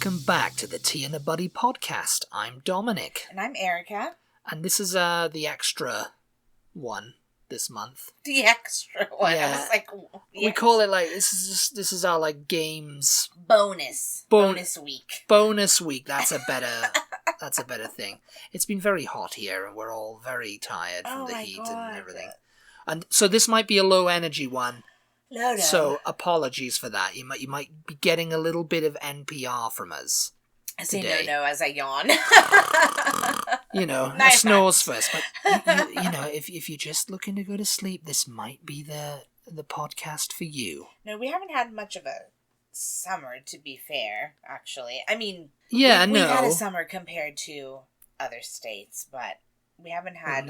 welcome back to the Tea and a Buddy podcast. I'm Dominic. And I'm Erica. And this is the extra one this month. The extra one. Yeah. I was like, We call it like, this is our like games. Bonus week. Bonus week, that's a better thing. It's been very hot here and we're all very tired from the heat and everything. And so this might be a low energy one. No. So apologies for that. You might be getting a little bit of NPR from us. I say today. no as I yawn. I snores first. But if you're just looking to go to sleep, this might be the podcast for you. No, we haven't had much of a summer, to be fair. Actually, I mean, we've had a summer compared to other states, but we haven't had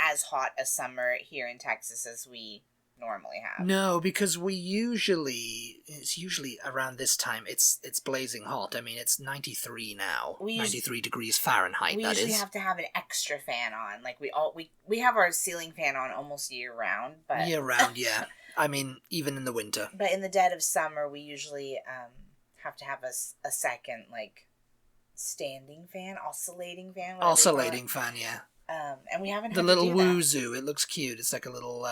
as hot a summer here in Texas as we normally have. No, because it's usually around this time it's blazing hot. I mean, it's 93 now. 93 degrees Fahrenheit, we usually have to have an extra fan on. Like we have our ceiling fan on almost year round, but year round, yeah. I mean, even in the winter. But in the dead of summer, we usually have to have a second like standing fan, oscillating fan. Oscillating fan, yeah. And we haven't had the little to do that. Woozoo. It looks cute. It's like a little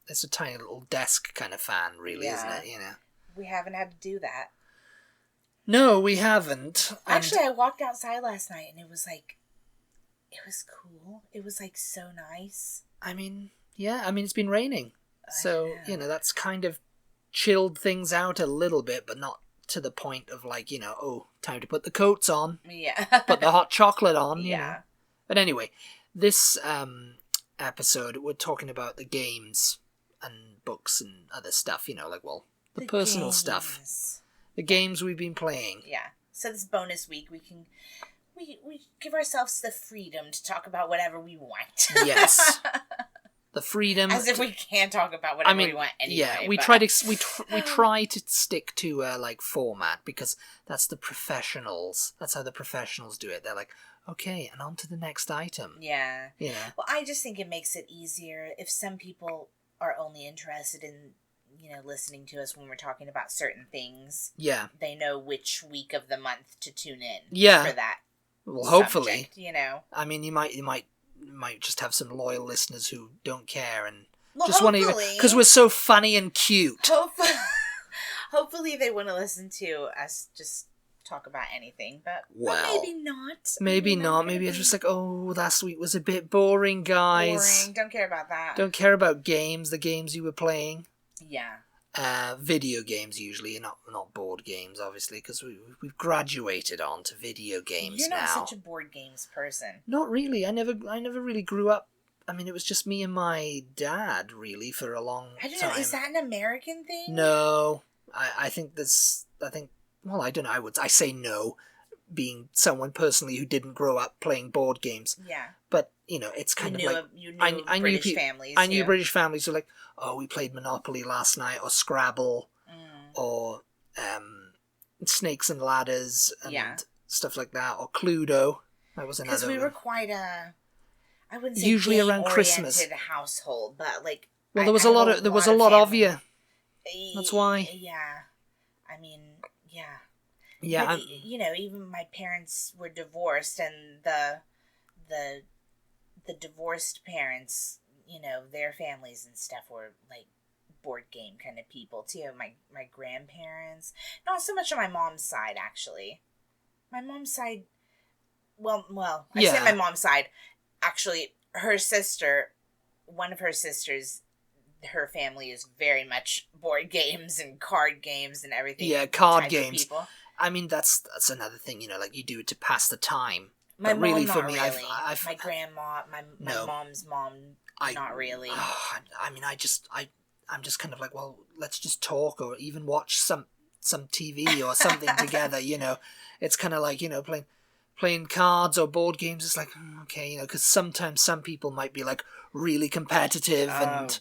it's a tiny little desk kind of fan, really, isn't it? We haven't had to do that. No, we haven't. Actually, I walked outside last night and it was cool. It was like so nice. I mean, yeah. I mean, it's been raining, so that's kind of chilled things out a little bit, but not to the point of like time to put the coats on. Yeah. Put the hot chocolate on. Yeah. But anyway, this episode we're talking about the games and books and other stuff, the personal games. stuff. The games we've been playing. Yeah. So this bonus week we give ourselves the freedom to talk about whatever we want. Yes. The freedom. As if we can't talk about whatever we want anyway. Yeah, we try to stick to format because that's the professionals. That's how the professionals do it. They're like, okay, and on to the next item. Yeah. Yeah. Well, I just think it makes it easier if some people are only interested in, listening to us when we're talking about certain things. Yeah. They know which week of the month to tune in. Yeah. For that. Well, hopefully. Subject, I mean, you might just have some loyal listeners who don't care and just want to, because we're so funny and cute. Hopefully they want to listen to us just talk about anything, but maybe not. Maybe not. Maybe it's just like, last week was a bit boring, guys. Boring. Don't care about that. Don't care about games, the games you were playing. Yeah. Video games usually, not board games, obviously, because we've graduated on to video games now. You're not such a board games person. Not really. I never really grew up. I mean, it was just me and my dad, really, for a long time. I don't know. Is that an American thing? No. Well, I don't know. I say no, being someone personally who didn't grow up playing board games. Yeah. But, it's kind of like... You knew British families. I knew British families who were like, we played Monopoly last night, or Scrabble, or Snakes and Ladders, and stuff like that, or Cluedo. That was another one. Because we were quite I wouldn't say usually around Christmas household, but like... Well, there was a lot of you. That's why. Yeah. I mean... Yeah. Yeah. But, even my parents were divorced, and the divorced parents, their families and stuff were like board game kind of people too. My grandparents, not so much on my mom's side actually. My mom's side, I say my mom's side. Actually, one of her sisters. Her family is very much board games and card games and everything. Yeah, card games. I mean, that's another thing, like you do it to pass the time. My but mom, really, not for me, really. I've my grandma, my mom's mom, not really. I mean, I'm just kind of like, well, let's just talk or even watch some TV or something together. It's kind of like playing cards or board games. It's like okay, because sometimes some people might be like really competitive and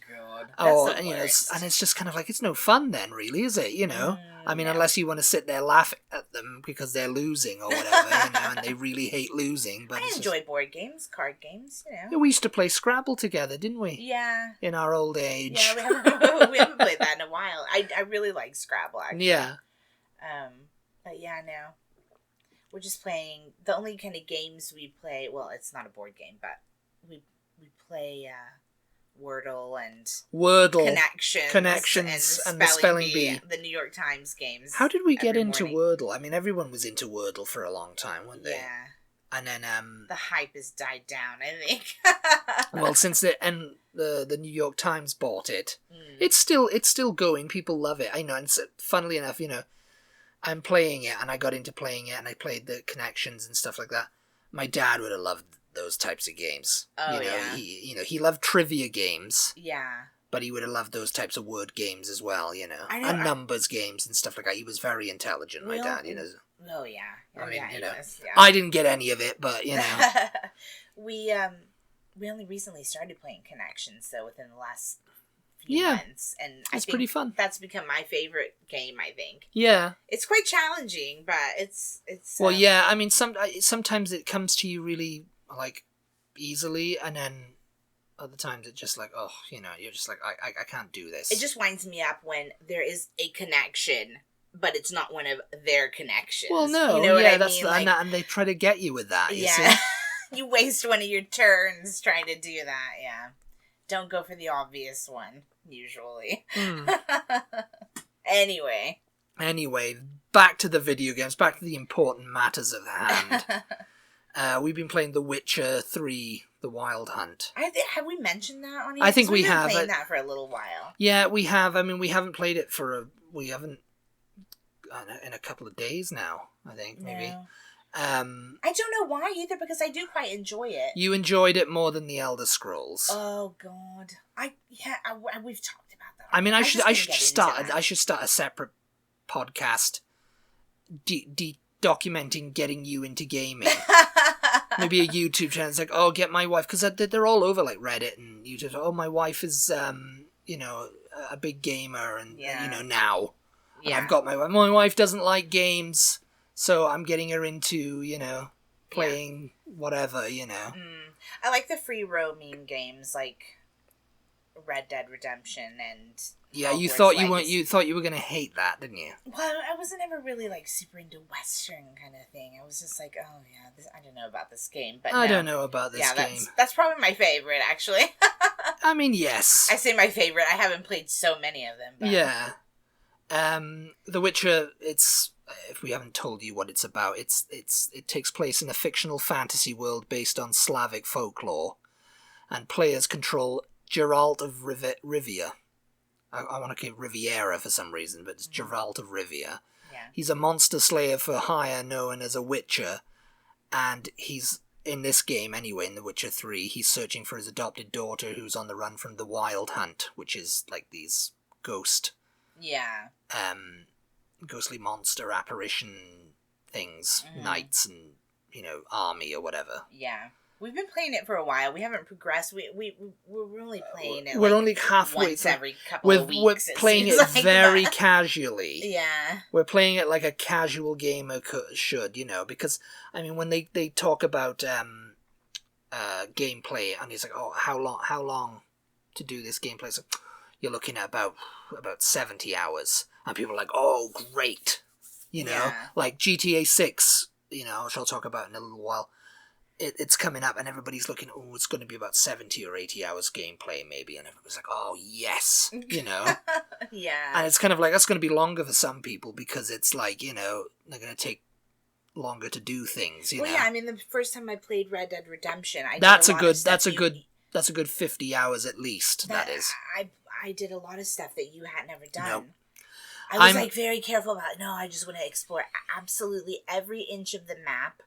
and it's just kind of like it's no fun then, really, is it? I mean, unless you want to sit there laughing at them because they're losing or whatever, and they really hate losing. But I enjoy board games, card games, Yeah, we used to play Scrabble together, didn't we? Yeah. In our old age. Yeah, we haven't played that in a while. I really like Scrabble, actually. Yeah. But yeah, no. We're just playing the only kind of games we play. Well, it's not a board game, but we play Wordle and Connections, and the spelling bee. The New York Times games. How did we get into morning. Wordle? I mean, everyone was into Wordle for a long time, weren't they? Yeah. And then the hype has died down, I think. Well, since the New York Times bought it, it's still going. People love it. I know, and funnily enough, I'm playing it, and I got into playing it, and I played the Connections and stuff like that. My dad would have loved those types of games. Oh, yeah. He loved trivia games. Yeah. But he would have loved those types of word games as well, and numbers games and stuff like that. He was very intelligent, my dad, Oh, yeah. I mean, yeah. I didn't get any of it, but, We only recently started playing Connections, though, within the last few months. And I think pretty fun. That's become my favorite game, I think. Yeah. It's quite challenging, but it's well, yeah, I mean, sometimes it comes to you really, like, easily, and then other times it's just like, oh, you're just like, I can't do this. It just winds me up when there is a connection, but it's not one of their connections. Well, no, you know what I that's mean? And they try to get you with that. You see? You waste one of your turns trying to do that. Yeah, don't go for the obvious one usually. Anyway, back to the video games. Back to the important matters of hand. We've been playing The Witcher 3: The Wild Hunt. Have we mentioned that on here? I think we have. We've been playing that for a little while. Yeah, we have. I mean, we haven't played it in a couple of days now, I think, maybe. No. I don't know why either, because I do quite enjoy it. You enjoyed it more than the Elder Scrolls. Oh God, we've talked about that. I mean, I should start a separate podcast documenting getting you into gaming. Maybe a YouTube channel. It's like, oh, get my wife, because they're all over like Reddit and YouTube. Oh, my wife is a big gamer, and now. Yeah. I've got my wife. My wife doesn't like games, so I'm getting her into, playing whatever, I like the free roaming games like Red Dead Redemption and yeah. Hogwarts You thought Legacy. you were gonna hate that, didn't you? Well, I wasn't ever really like super into Western kind of thing. I was just like, oh yeah, I don't know about this game, but I don't know about this game. That's probably my favorite, actually. I mean, yes. I say my favorite. I haven't played so many of them. But... Yeah. The Witcher, if we haven't told you what it's about, it takes place in a fictional fantasy world based on Slavic folklore, and players control Geralt of Rivia. I want to keep Riviera for some reason, but it's Geralt of Rivia. Yeah. He's a monster slayer for hire known as a Witcher, and he's, in this game anyway, in The Witcher 3, he's searching for his adopted daughter who's on the run from the Wild Hunt, which is like these ghostly monster apparition things, knights and, army or whatever. Yeah. We've been playing it for a while. We haven't progressed. We're only playing it we're only halfway once every couple of weeks. We're playing it like very that. Casually. Yeah. We're playing it like a casual gamer should, because, I mean, when they talk about gameplay, and it's like, oh, how long to do this gameplay? So you're looking at about 70 hours. And people are like, oh, great. Like GTA 6, which I'll talk about in a little while. It's coming up, and everybody's looking, oh, it's going to be about 70 or 80 hours gameplay, maybe. And everybody's like, oh, yes, Yeah. And it's kind of like, that's going to be longer for some people, because it's like, they're going to take longer to do things, Well, yeah, I mean, the first time I played Red Dead Redemption, that's a good 50 hours at least, that is. I did a lot of stuff that you had never done. Nope. I was like very careful about, no, I just want to explore absolutely every inch of the map.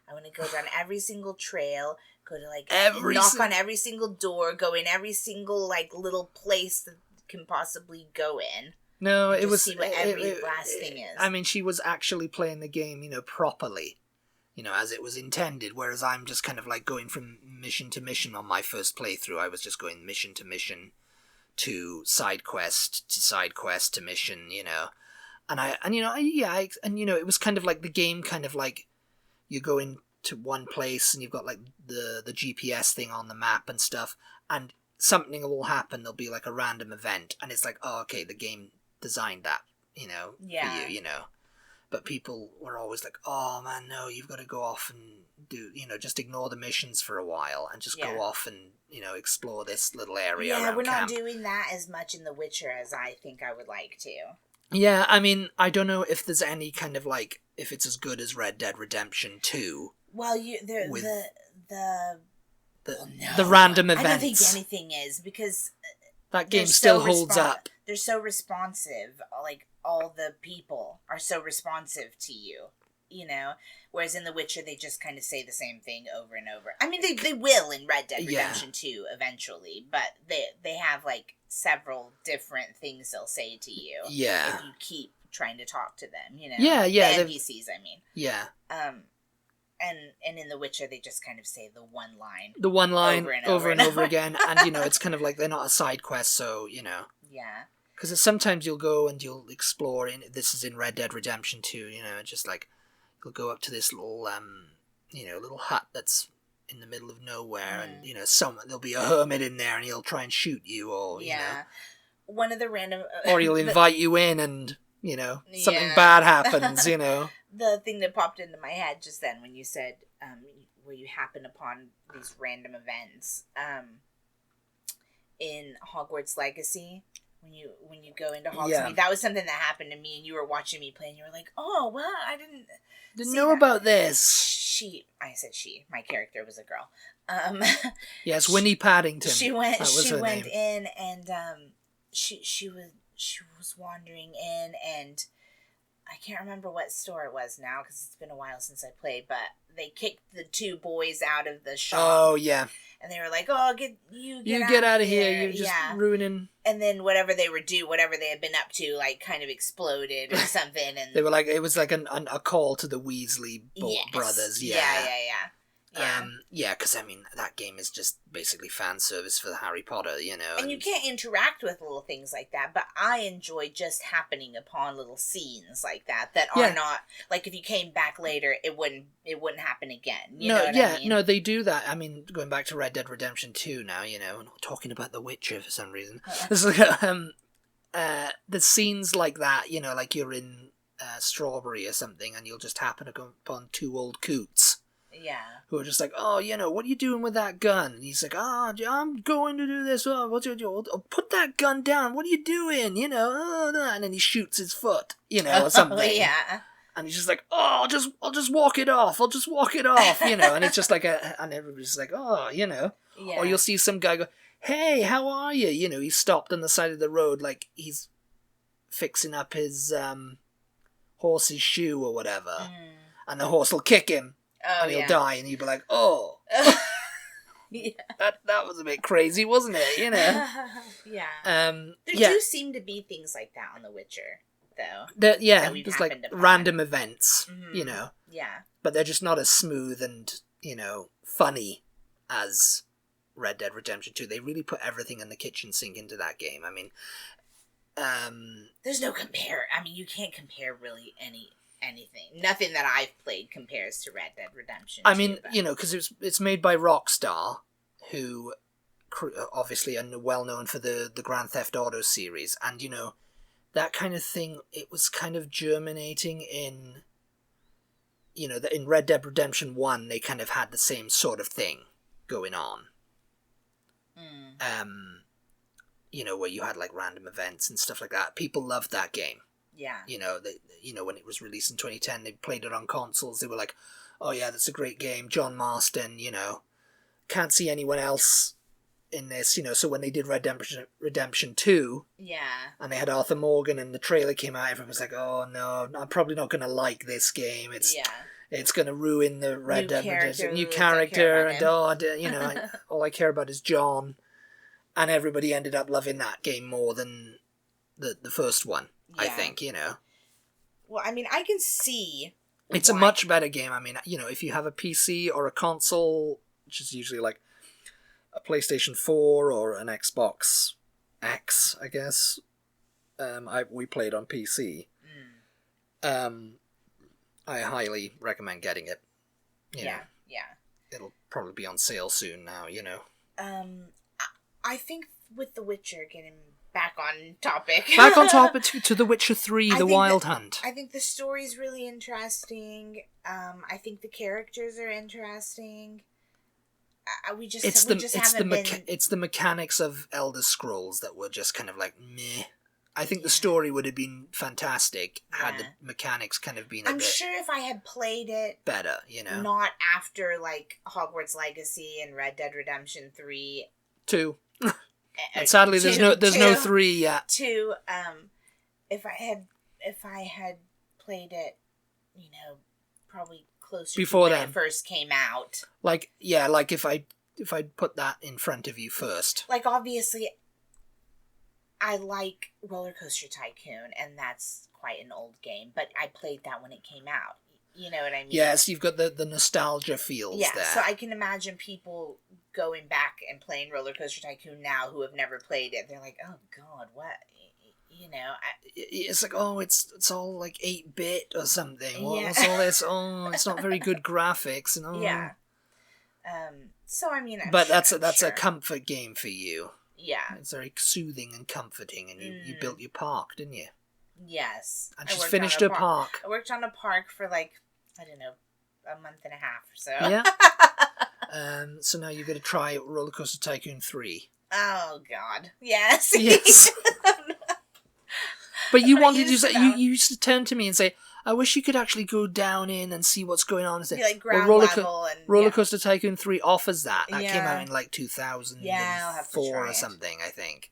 I want to go down every single trail, go to knock on every single door, go in every single little place that can possibly go in. No, it was see what every last thing is. I mean, she was actually playing the game, properly, as it was intended. Whereas I'm just kind of like going from mission to mission on my first playthrough. I was just going mission to mission, to side quest to side quest to mission, it was kind of like the game, kind of like. You go into one place and you've got like the GPS thing on the map and stuff, and something will happen. There'll be like a random event, and it's like, oh, okay, the game designed that, for you, but people were always like, oh man, no, you've got to go off and do, just ignore the missions for a while and just go off and, explore this little area around we're camp. not doing that as much in The Witcher as I think I would like to. Yeah, I mean, I don't know if there's any kind of if it's as good as Red Dead Redemption 2. Well, the random events. I don't think anything is, because that game still holds up. They're so responsive. Like, all the people are so responsive to you, Whereas in The Witcher, they just kind of say the same thing over and over. I mean, they will in Red Dead Redemption 2 eventually, but they have, several different things they'll say to you. Yeah. If you keep trying to talk to them, Yeah. The NPCs, I mean. Yeah. And in The Witcher, they just kind of say the one line. The one line over and over again. And, it's kind of like they're not a side quest, so, Yeah. Because sometimes you'll go and you'll explore, this is in Red Dead Redemption 2, just you'll go up to this little, little hut that's in the middle of nowhere, and, there'll be a hermit in there and he'll try and shoot you, or, One of the random... or he'll invite you in and, something bad happens, The thing that popped into my head just then when you said, where you happen upon these random events, in Hogwarts Legacy, when you go into Hogsmeade, that was something that happened to me, and you were watching me play, and you were like, "Oh, well, I didn't know about this." I said she. My character was a girl. Yes, Winnie Paddington. She went name. in, and she was wandering in, and I can't remember what store it was now because it's been a while since I played, but they kicked the two boys out of the shop. Oh, yeah. And they were like, "Oh, get out of here. You're just ruining." And then whatever they had been up to, kind of exploded or something. And they were like, it was like a call to the Weasley brothers. Yeah. Yeah, because, I mean, that game is just basically fan service for Harry Potter, And you can't interact with little things like that, but I enjoy just happening upon little scenes like that are not, if you came back later, it wouldn't happen again. You know what I mean? No, they do that. I mean, going back to Red Dead Redemption 2 now, we're not talking about The Witcher for some reason. It's the scenes like that, like you're in Strawberry or something, and you'll just happen to come upon two old coots. Yeah. Who are just like, "Oh, what are you doing with that gun?" And he's like, I'm going to do this. Oh, what you do? Oh, put that gun down. What are you doing? And then he shoots his foot, or something. Yeah. And he's just like, "Oh, I'll just walk it off. I'll just walk it off," And it's just like and everybody's like, "Oh, Yeah. Or you'll see some guy go, "Hey, how are you?" He's stopped on the side of the road, like he's fixing up his horse's shoe or whatever, and the horse will kick him. Oh, and he'll die, and you'd be like, "Oh, yeah. that was a bit crazy, wasn't it?" Yeah. There do seem to be things like that on The Witcher, though. There's random events, Yeah. But they're just not as smooth and funny as Red Dead Redemption 2. They really put everything in the kitchen sink into that game. I mean, there's no compare. I mean, you can't compare really anything. Nothing that I've played compares to Red Dead Redemption 2. I mean, because it's made by Rockstar, who obviously are well known for the Grand Theft Auto series, and that kind of thing. It was kind of germinating in, in Red Dead Redemption 1, they kind of had the same sort of thing going on. Where you had random events and stuff like that. People loved that game. Yeah. When it was released in 2010, they played it on consoles. They were like, "Oh yeah, that's a great game. John Marston, can't see anyone else in this, So when they did Redemption 2, and they had Arthur Morgan and the trailer came out, everyone was like, "Oh no, I'm probably not going to like this game. It's going to ruin the Red Dead Redemption new character, and all I care about is John." And everybody ended up loving that game more than the first one. I think, Well, I mean, I can see... It's a much better game. I mean, if you have a PC or a console, which is usually a PlayStation 4 or an Xbox X, I guess. We played on PC. I highly recommend getting it. Yeah. It'll probably be on sale soon now, I think with The Witcher getting back on topic. Back on topic to The Witcher 3, The Wild Hunt. I think the story's really interesting. I think the characters are interesting. It's the mechanics of Elder Scrolls that were just kind of like meh. I think the story would have been fantastic had the mechanics kind of been. I'm sure if I had played it better, not after like Hogwarts Legacy and Red Dead Redemption 3, 2. And sadly, there's no 3 yet. 2. If I had played it, probably closer before to when then. It first came out. Like if I'd put that in front of you first. Like obviously, I like Roller Coaster Tycoon, and that's quite an old game, but I played that when it came out. You know what I mean? Yes, you've got the nostalgia feels there. Yeah, so I can imagine people going back and playing Roller Coaster Tycoon now who have never played it. They're like, oh god, what? It's like, oh, it's all like 8-bit or something. Yeah. All this? Oh, it's not very good graphics. And, oh. Yeah. So I mean, that's a comfort game for you. Yeah. It's very soothing and comforting, and you built your park, didn't you? Yes. And she's finished her park. I worked on a park for like, I don't know, a month and a half or so. Yeah. So now you've got to try Roller Coaster Tycoon 3. Oh god. Yes. Yes. But you wanted to you used to turn to me and say, I wish you could actually go down in and see what's going on. And say, like ground level and Roller Coaster Tycoon 3 offers that. That came out in like 2004 I'll have to try or something, I think.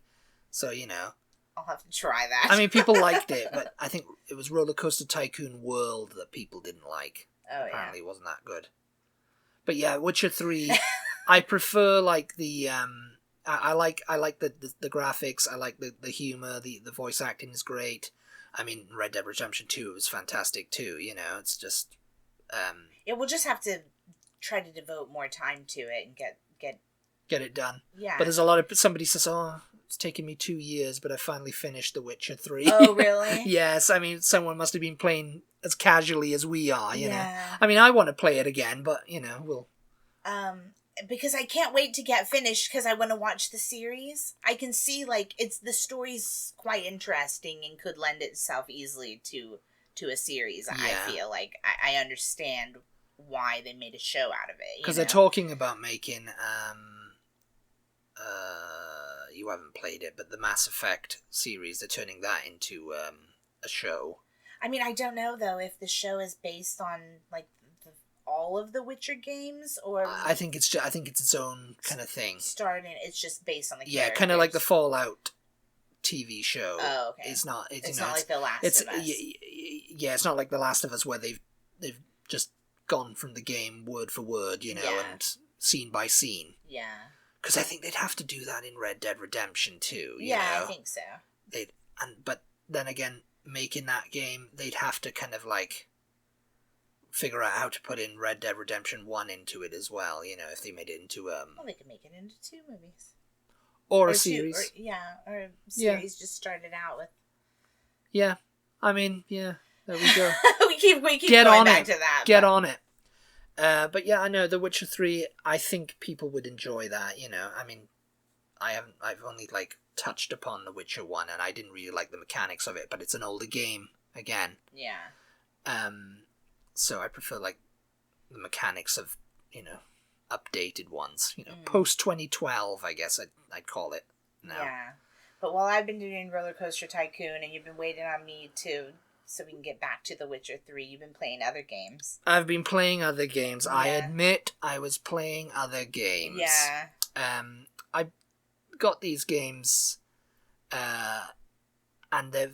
So, I'll have to try that. I mean, people liked it, but I think it was Roller Coaster Tycoon World that people didn't like. Oh, yeah. Apparently it wasn't that good. But yeah, Witcher 3, I prefer like the... I like the graphics. I like the humor. The voice acting is great. I mean, Red Dead Redemption 2 was fantastic too. It's just. Yeah, we'll just have to try to devote more time to it and get it done. Yeah. But there's a lot of somebody says, "Oh, it's taken me 2 years, but I finally finished The Witcher 3." Oh, really? Yes. I mean, someone must have been playing as casually as we are. You know. Yeah. I mean, I want to play it again, but we'll. Because I can't wait to get finished because I want to watch the series. I can see the story's quite interesting and could lend itself easily to a series. Yeah. I feel like I understand why they made a show out of it. Because they're talking about making you haven't played it, but the Mass Effect series, they're turning that into a show. I mean, I don't know though if the show is based on all of the Witcher games, or I think it's its own kind of thing. It's just based on the characters. Yeah, kind of like the Fallout TV show. Oh, okay. It's not like The Last of Us. Yeah, it's not like The Last of Us where they've just gone from the game word for word, and scene by scene. Yeah. Because I think they'd have to do that in Red Dead Redemption too. I think so. But then again, making that game, they'd have to kind of figure out how to put in Red Dead Redemption 1 into it as well, if they made it into well, they could make it into 2 movies. Or a series. Or a series just started out with. Yeah. I mean, yeah. There we go. we keep going back to that. Get on it. But yeah, I know The Witcher 3, I think people would enjoy that, I mean, I've only touched upon The Witcher 1 and I didn't really like the mechanics of it, but it's an older game again. Yeah. So I prefer the mechanics of, updated ones, post 2012, I guess I'd call it now. Yeah. But while I've been doing Roller Coaster Tycoon and you've been waiting on me so we can get back to The Witcher 3, you've been playing other games. I've been playing other games. Yeah. I admit I was playing other games. Yeah. I got these games, and they're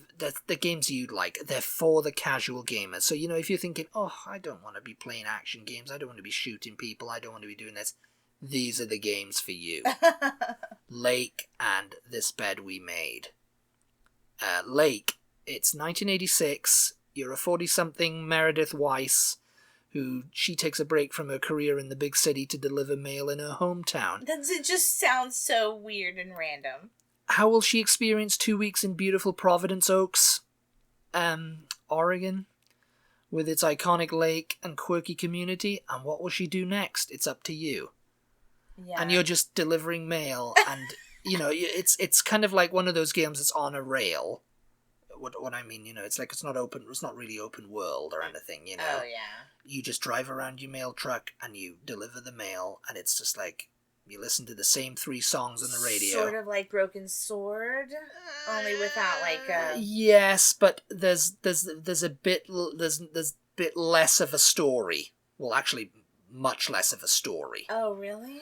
the games you'd like. They're for the casual gamer. So, if you're thinking, oh, I don't want to be playing action games. I don't want to be shooting people. I don't want to be doing this. These are the games for you. Lake and This Bed We Made. Lake, it's 1986. You're a 40-something Meredith Weiss she takes a break from her career in the big city to deliver mail in her hometown. It just sounds so weird and random. How will she experience 2 weeks in beautiful Providence Oaks, Oregon, with its iconic lake and quirky community? And what will she do next? It's up to you. Yeah. And you're just delivering mail, and it's kind of like one of those games that's on a rail. What I mean, it's like it's not really open world or anything, Oh, yeah. You just drive around your mail truck and you deliver the mail, and it's just like you listen to the same 3 songs on the radio. Sort of like Broken Sword, only without like a... Yes, but there's a bit less of a story. Well, actually, much less of a story. Oh, really?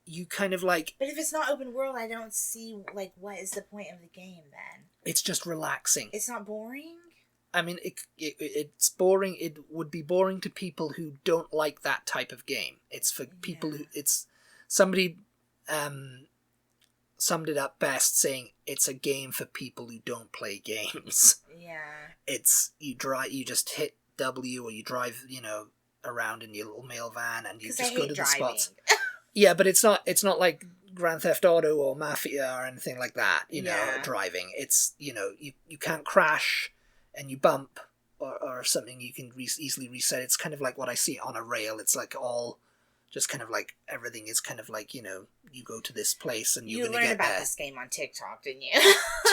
You kind of like... But if it's not open world, I don't see, like, what is the point of the game then? It's just relaxing. It's not boring? I mean, it's boring. It would be boring to people who don't like that type of game. It's for people who... Somebody summed it up best saying it's a game for people who don't play games. Yeah. You just hit W, or you drive, around in your little mail van, and you just go to the spots. Yeah, but it's not like Grand Theft Auto or Mafia or anything like that, driving. It's, you can't crash and you bump or something, you can easily reset. It's kind of like what I see on a rail. It's like all just kind of like everything is kind of like, you go to this place and you're going to get there. You learned about this game on TikTok, didn't you?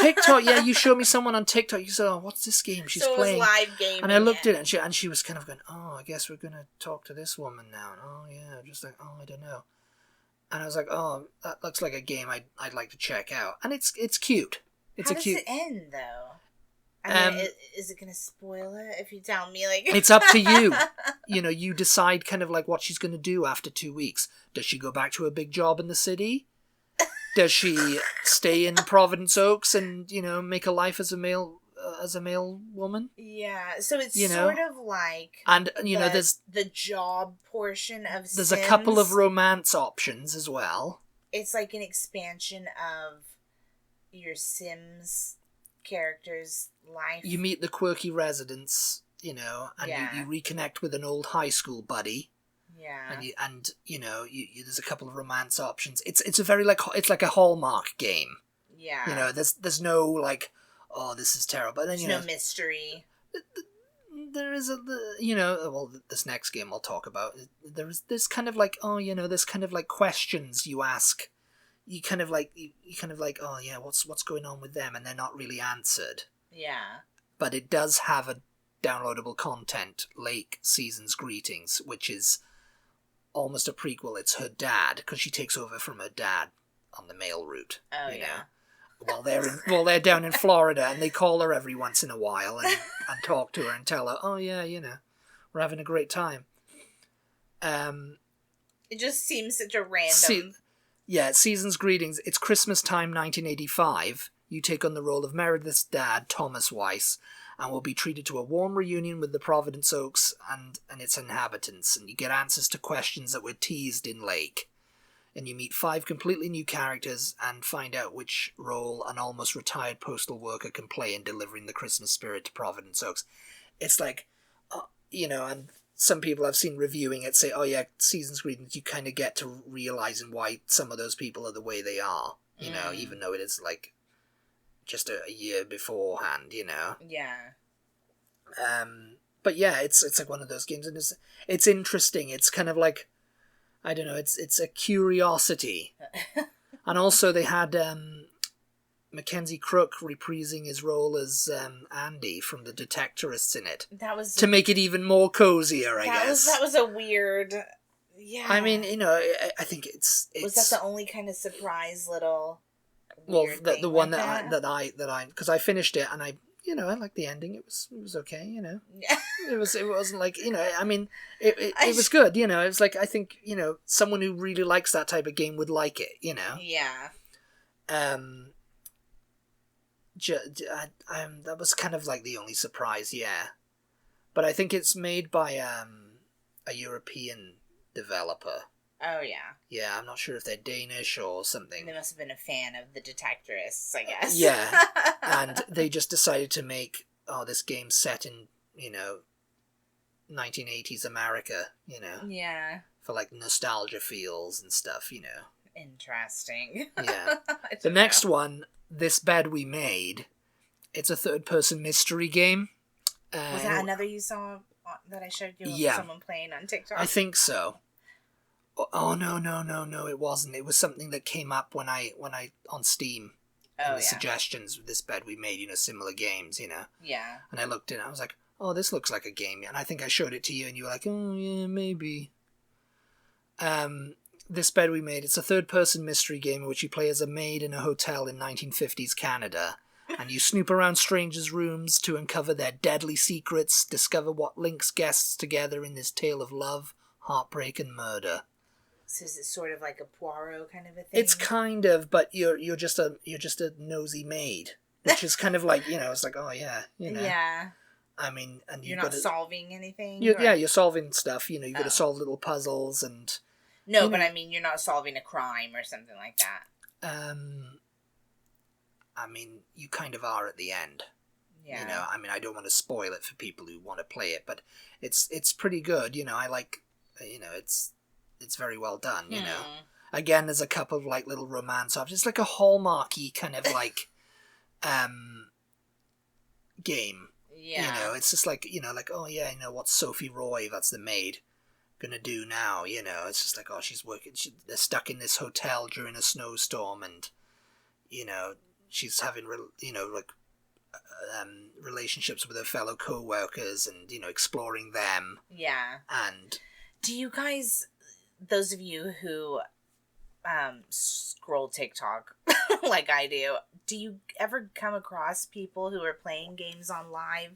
TikTok, yeah, you showed me someone on TikTok. You said, oh, what's this game she's playing? So it was live game. And I looked at it, and she was kind of going, oh, I guess we're going to talk to this woman now. And, oh, yeah, just like, oh, I don't know. And I was like, oh, that looks like a game I'd like to check out. And it's cute. How does it end, though? I mean, is it going to spoil it if you tell me? Like, it's up to you. You decide kind of like what she's going to do after 2 weeks. Does she go back to her big job in the city? Does she stay in Providence Oaks and, make a life as a male woman? Yeah, so it's sort of like... And, there's... The job portion of Sims. There's a couple of romance options as well. It's like an expansion of your Sims character's life. You meet the quirky residents, and you reconnect with an old high school buddy. Yeah. And there's a couple of romance options. It's a very it's like a Hallmark game. Yeah. There's no like, oh, this is terrible. And then there's no mystery. There is this next game I'll talk about. There's kind of like, oh, there's kind of like questions you ask. You kind of like, oh yeah, what's going on with them, and they're not really answered. Yeah. But it does have a downloadable content, Lake Season's Greetings, which is almost a prequel. It's her dad, because she takes over from her dad on the mail route. Oh, yeah. While they're down in Florida, and they call her every once in a while and talk to her and tell her, oh yeah, we're having a great time. It just seems such a random... Season's Greetings. It's Christmas time, 1985. You take on the role of Meredith's dad, Thomas Weiss, and will be treated to a warm reunion with the Providence Oaks and its inhabitants, and you get answers to questions that were teased in Lake. And you meet 5 completely new characters and find out which role an almost retired postal worker can play in delivering the Christmas spirit to Providence Oaks. It's like, and some people I've seen reviewing it say, oh yeah, Season's Greetings, you kind of get to realizing why some of those people are the way they are, even though it is like just a year beforehand, Yeah. But yeah, it's like one of those games, and it's interesting. It's kind of like, I don't know, it's a curiosity. And also they had Mackenzie Crook reprising his role as Andy from the Detectorists in it. That was... To make it even more cozier, I guess. That was a weird... Yeah. I mean, I think it's... Was that the only kind of surprise little... Well, the one that I because I finished it and I liked the ending. It was okay, It wasn't like, I mean, it was good, It was like, I think, someone who really likes that type of game would like it, Yeah. That was kind of like the only surprise, yeah. But I think it's made by a European developer. Oh, yeah. Yeah, I'm not sure if they're Danish or something. They must have been a fan of the Detectorists, I guess. Yeah, and they just decided to make, this game set in, 1980s America, Yeah. For, like, nostalgia feels and stuff, Interesting. Yeah. The next one, This Bed We Made, it's a third-person mystery game. Was that another you saw that I showed you of someone playing on TikTok? I think so. Oh no, it wasn't. It was something that came up when I on Steam. Oh, And the yeah. suggestions with this bed we made, similar games, Yeah. And I looked in, I was like, oh, this looks like a game. And I think I showed it to you, and you were like, oh yeah, maybe. This bed we made, it's a third-person mystery game in which you play as a maid in a hotel in 1950s Canada. And you snoop around strangers' rooms to uncover their deadly secrets, discover what links guests together in this tale of love, heartbreak, and murder. So is it sort of like a Poirot kind of a thing? It's kind of, but you're just a nosy maid, which is kind of like, it's like, oh yeah, Yeah. I mean, and you're not solving anything. You're solving stuff. You've got to solve little puzzles and. No, but I mean, you're not solving a crime or something like that. I mean, you kind of are at the end. Yeah. I mean, I don't want to spoil it for people who want to play it, but it's pretty good. I like, it's very well done. Again, there's a couple of like little romance options. It's like a Hallmarky kind of like, game. Yeah. It's just like, like, oh yeah, what's Sophie Roy, that's the maid, gonna do now? It's just like, oh, she's working. They're stuck in this hotel during a snowstorm, and she's having relationships with her fellow co-workers, and exploring them. Yeah. And do you guys, those of you who scroll TikTok like I do you ever come across people who are playing games on live?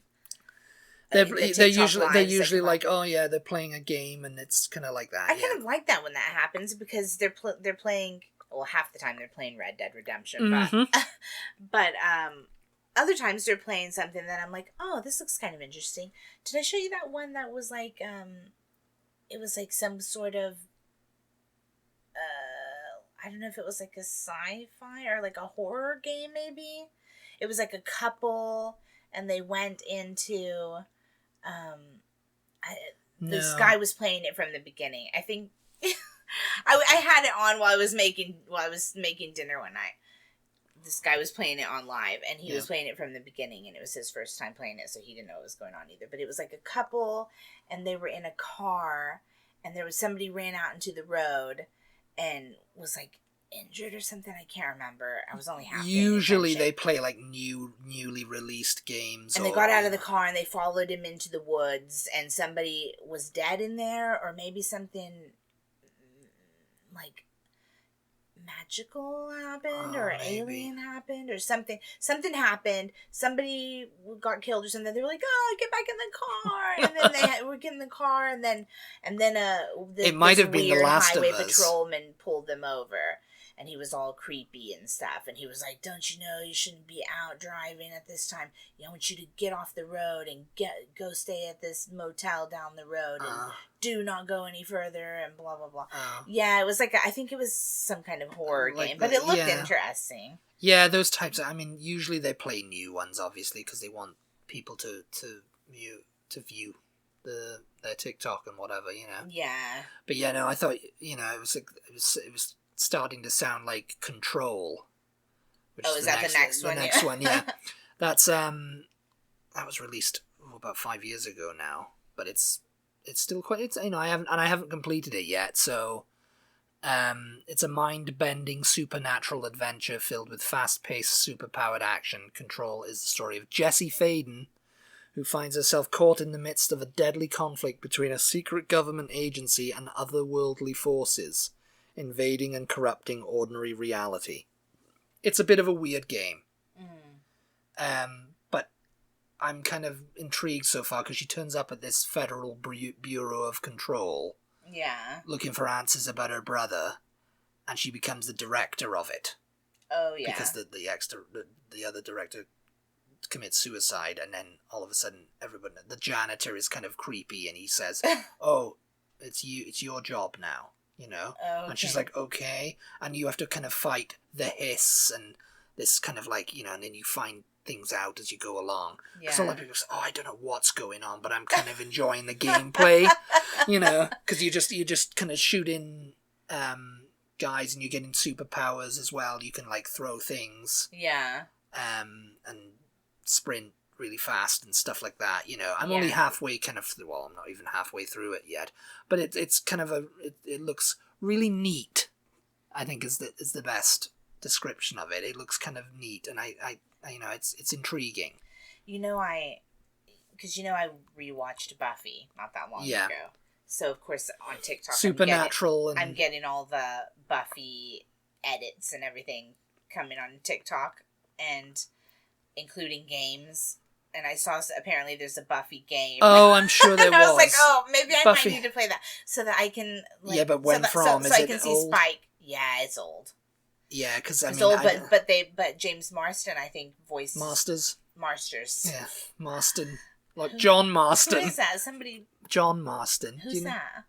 They're usually like, oh yeah, they're playing a game, and it's kind of like that. I kind of like that when that happens, because they're playing. Well, half the time they're playing Red Dead Redemption, Mm-hmm. but other times they're playing something that I'm like, oh, this looks kind of interesting. Did I show you that one that was like, it was like some sort of, I don't know if it was like a sci-fi or like a horror game, maybe. It was like a couple, and they went into, this guy was playing it from the beginning. I think I had it on while I was making dinner one night. This guy was playing it on live, and he was playing it from the beginning, and it was his first time playing it, so he didn't know what was going on either. But it was like a couple, and they were in a car, and there was somebody ran out into the road and was like injured or something. I can't remember. I was only half. Usually they play like newly released games. And they got out of the car and they followed him into the woods, and somebody was dead in there, or maybe something like magical happened, or alien happened, or something happened. Somebody got killed or something. They were like, oh, get back in the car. And then they were getting in the car, and then it might have been the last highway patrolman pulled them over, and he was all creepy and stuff, and he was like, don't you know you shouldn't be out driving at this time? I want you to get off the road and go stay at this motel down the road, and do not go any further, and blah blah blah. Yeah, it was like, I think it was some kind of horror game, but it looked interesting. Yeah, those types. I mean, usually they play new ones, obviously, because they want people to view their TikTok and whatever, Yeah. But yeah, no, I thought, it was starting to sound like Control. Which is that the next one? The next one, yeah. That's that was released about 5 years ago now, but it's still quite. I haven't completed it yet, so. It's a mind-bending supernatural adventure filled with fast-paced, super-powered action. Control is the story of Jessie Faden, who finds herself caught in the midst of a deadly conflict between a secret government agency and otherworldly forces, invading and corrupting ordinary reality. It's a bit of a weird game. But I'm kind of intrigued so far, because she turns up at this Federal Bureau of Control. Yeah. Looking for answers about her brother, and she becomes the director of it. Oh yeah. Because the other director commits suicide, and then all of a sudden the janitor is kind of creepy, and he says, "Oh, it's your job now," Oh, okay. And she's like, "Okay," and you have to kind of fight the hiss and this kind of like, and then you find things out as you go along. Because a lot of people say, oh, I don't know what's going on, but I'm kind of enjoying the gameplay, because you just kind of shoot in guys, and you're getting superpowers as well. You can like throw things, and sprint really fast and stuff like that. I'm only halfway I'm not even halfway through it yet, but it's kind of it looks really neat. I think is the best description of it. It looks kind of neat, and I it's intriguing. Because I rewatched Buffy not that long ago. So of course on TikTok, Supernatural, I'm getting all the Buffy edits and everything coming on TikTok, and including games. And I saw apparently there's a Buffy game. Oh, I'm sure there and was. I was like, oh, maybe I Buffy. might need to play that so that I can. Like, yeah, but when from? So is I it can see old? Spike. Yeah, it's old. Yeah, because it's old, but James Marston, I think, voiced Marsters. Yeah, Marston, like John Marston. Who is that? Somebody. John Marston. Who's that?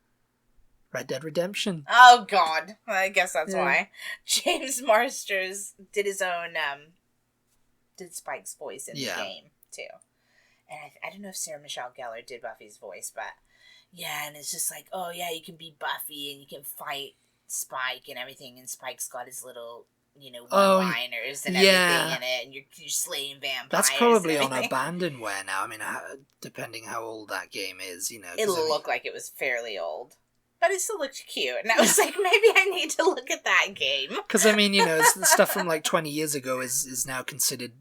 Red Dead Redemption. Oh God, I guess that's why. James Marsters did his own. Did Spike's voice in the game too, and I don't know if Sarah Michelle Gellar did Buffy's voice, but yeah, and it's just like, oh yeah, you can be Buffy and you can fight Spike and everything, and Spike's got his little, one-liners and everything in it, and you're slaying vampires. That's probably on abandonware now. I mean, depending how old that game is, it looked like it was fairly old. But it still looked cute, and I was like, maybe I need to look at that game. Because, I mean, the stuff from like 20 years ago is now considered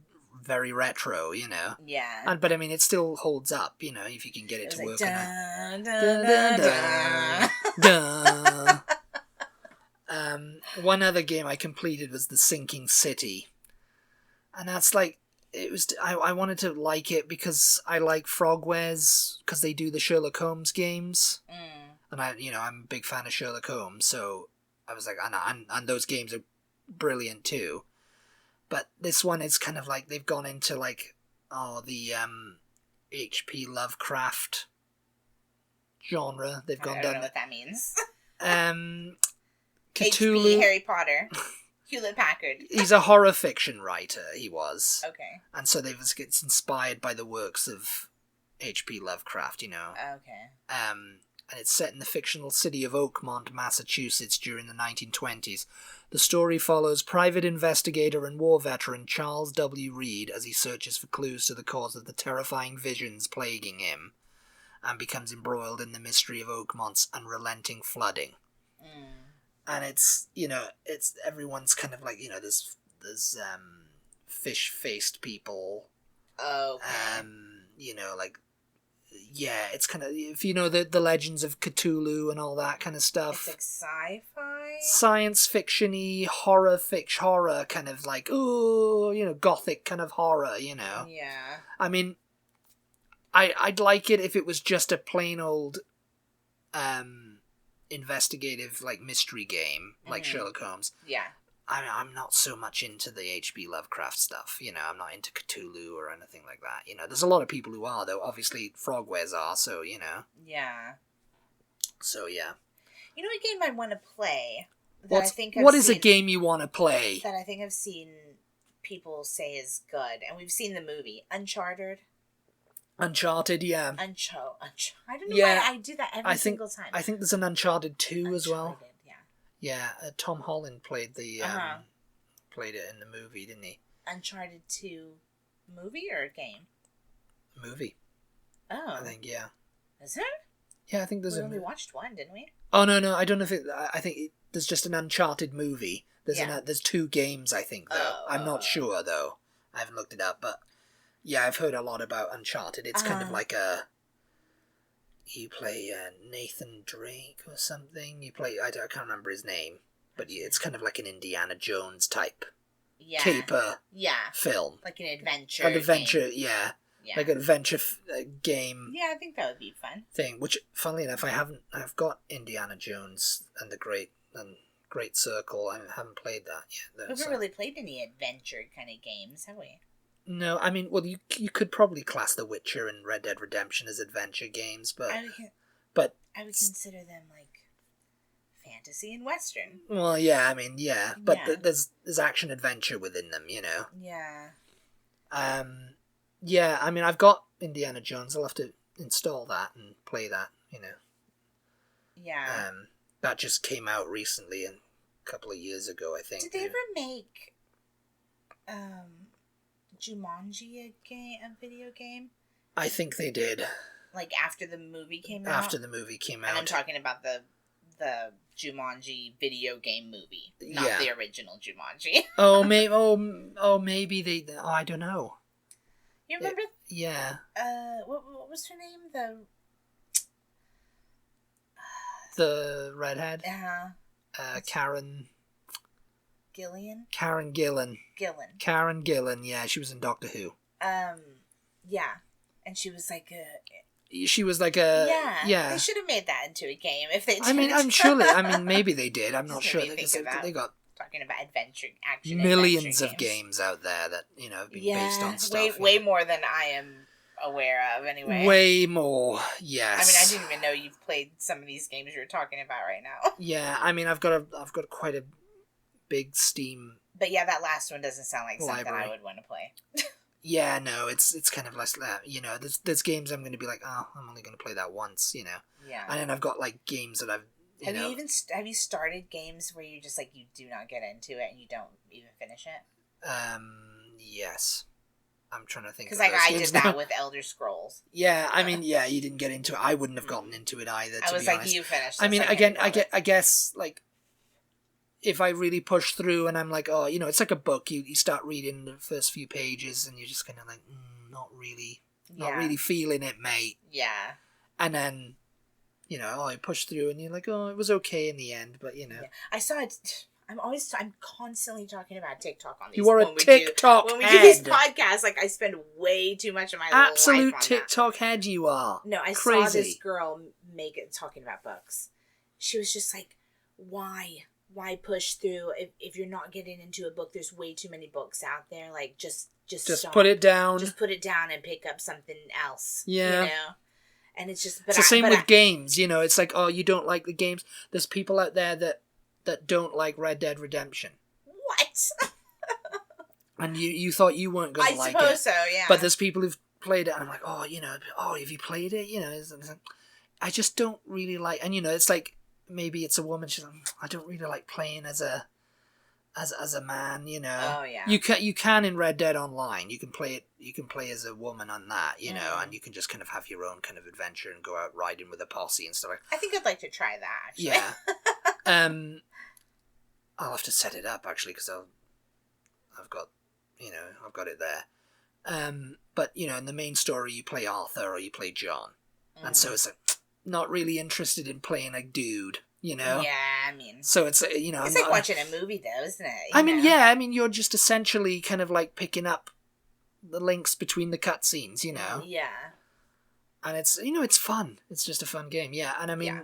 very retro, Yeah. But I mean, it still holds up, if you can get it to work. One other game I completed was The Sinking City. And that's like, it was. I wanted to like it because I like Frogwares, because they do the Sherlock Holmes games. And I'm a big fan of Sherlock Holmes, so I was like, and those games are brilliant too. But this one is kind of like, they've gone into like, the H.P. Lovecraft genre. They've gone I don't know what that means. Cthulhu. H.P. Harry Potter. Hewlett Packard. He's a horror fiction writer, he was. Okay. And so it's inspired by the works of H.P. Lovecraft, Okay. And it's set in the fictional city of Oakmont, Massachusetts during the 1920s. The story follows private investigator and war veteran Charles W. Reed as he searches for clues to the cause of the terrifying visions plaguing him, and becomes embroiled in the mystery of Oakmont's unrelenting flooding. And it's everyone's kind of like, there's fish-faced people. Okay. It's kind of, if you know the legends of Cthulhu and all that kind of stuff. It's like sci-fi? Science fiction-y, horror kind of like, gothic kind of horror, Yeah. I mean, I'd like it if it was just a plain old investigative, like, mystery game, like Sherlock Holmes. Yeah. I'm not so much into the H.P. Lovecraft stuff, I'm not into Cthulhu or anything like that, There's a lot of people who are, though. Obviously, Frogwares are, so, Yeah. So, yeah. You know what game I want to play? What is a game you want to play? That I think I've seen people say is good, and we've seen the movie. Uncharted, yeah. I don't know why I do that every single time. I think there's an Uncharted 2 as well. Yeah, Tom Holland played played it in the movie, didn't he? Uncharted 2 movie or game? Movie. Oh. I think, yeah. Is there? Yeah, I think there's we only watched one, didn't we? Oh, no, I don't know if I think there's just an Uncharted movie. There's 2 games, I think, though. I'm not sure, though. I haven't looked it up, but yeah, I've heard a lot about Uncharted. It's kind of like you play Nathan Drake or something. You play, I can't remember his name, but it's kind of like an Indiana Jones type caper film. Like an adventure. Yeah. Like an adventure game. Yeah, I think that would be fun. Thing, which, funnily enough, I've got Indiana Jones and the Great Circle. I haven't played that yet, though. We haven't really played any adventure kind of games, have we? No, I mean, well, you could probably class The Witcher and Red Dead Redemption as adventure games, but I would consider them like fantasy and western. Well, yeah, I mean, yeah, but there's action adventure within them, Yeah. Yeah, I mean, I've got Indiana Jones. I'll have to install that and play that, Yeah. That just came out recently, a couple of years ago, I think. Did they ever make Jumanji a video game? I think they did. Like after the movie came out? After the movie came out. And I'm talking about the the Jumanji video game movie, not Yeah. the original Jumanji. Maybe they. Oh, I don't know. You remember? Yeah. What was her name? The redhead. Karen. Gillian. Karen Gillan. Karen Gillan. Yeah, she was in Doctor Who. Yeah, and she was like a. She was like a. Yeah. They should have made that into a game if they did. I mean, I'm sure. Maybe they did. I'm not sure. They got talking about action millions of games. games out there that have been based on stuff. Way more than I am aware of. Anyway, way more. Yes. I mean, I didn't even know you played some of these games you're talking about right now. Yeah, I mean, I've got quite a big Steam. But yeah, that last one doesn't sound like something library. I would want to play. Yeah, no, it's kind of less that, there's games I'm going to be like, oh, I'm only going to play that once, Yeah. And then I've got like games that I've have you started games where you just like you do not get into it and you don't even finish it? Yes. I'm trying to think. Because like I did that with Elder Scrolls. Yeah, I mean, yeah, you didn't get into it. I wouldn't have gotten into it either. I was be like, honest. you finished. I mean, again, I guess like if I really push through and I'm like, oh, it's like a book. You start reading the first few pages and you're just kind of like, not really feeling it, mate. Yeah. And then, I push through and you're like, oh, it was okay in the end, but Yeah. I saw it. I'm constantly talking about TikTok on these. You are a TikTok head. When we head. do these podcasts, like I spend way too much of my absolute life on TikTok that. Head. You are. No, I Crazy. saw this girl make it talking about books. She was just like, why push through if you're not getting into a book? There's way too many books out there. Like just stop. Put it down. Just put it down and pick up something else. Yeah. And it's just. It's the same with games. It's like, oh, you don't like the games. There's people out there that don't like Red Dead Redemption. What? And you thought you weren't going to like it. I suppose so, yeah. But there's people who've played it, and I'm like, oh, have you played it? I just don't really like, and it's like, maybe it's a woman, she's like, I don't really like playing as a man, Oh, yeah. You can in Red Dead Online, you can play as a woman on that, and you can just kind of have your own kind of adventure and go out riding with a posse and stuff. I think I'd like to try that, actually. Yeah. I'll have to set it up actually because I've got it there. But in the main story you play Arthur or you play John, and so it's like not really interested in playing a dude. Yeah, I mean. So it's it's like watching a movie though, isn't it? I mean you're just essentially kind of like picking up the links between the cutscenes, Yeah. And it's it's fun. It's just a fun game. Yeah, and I mean.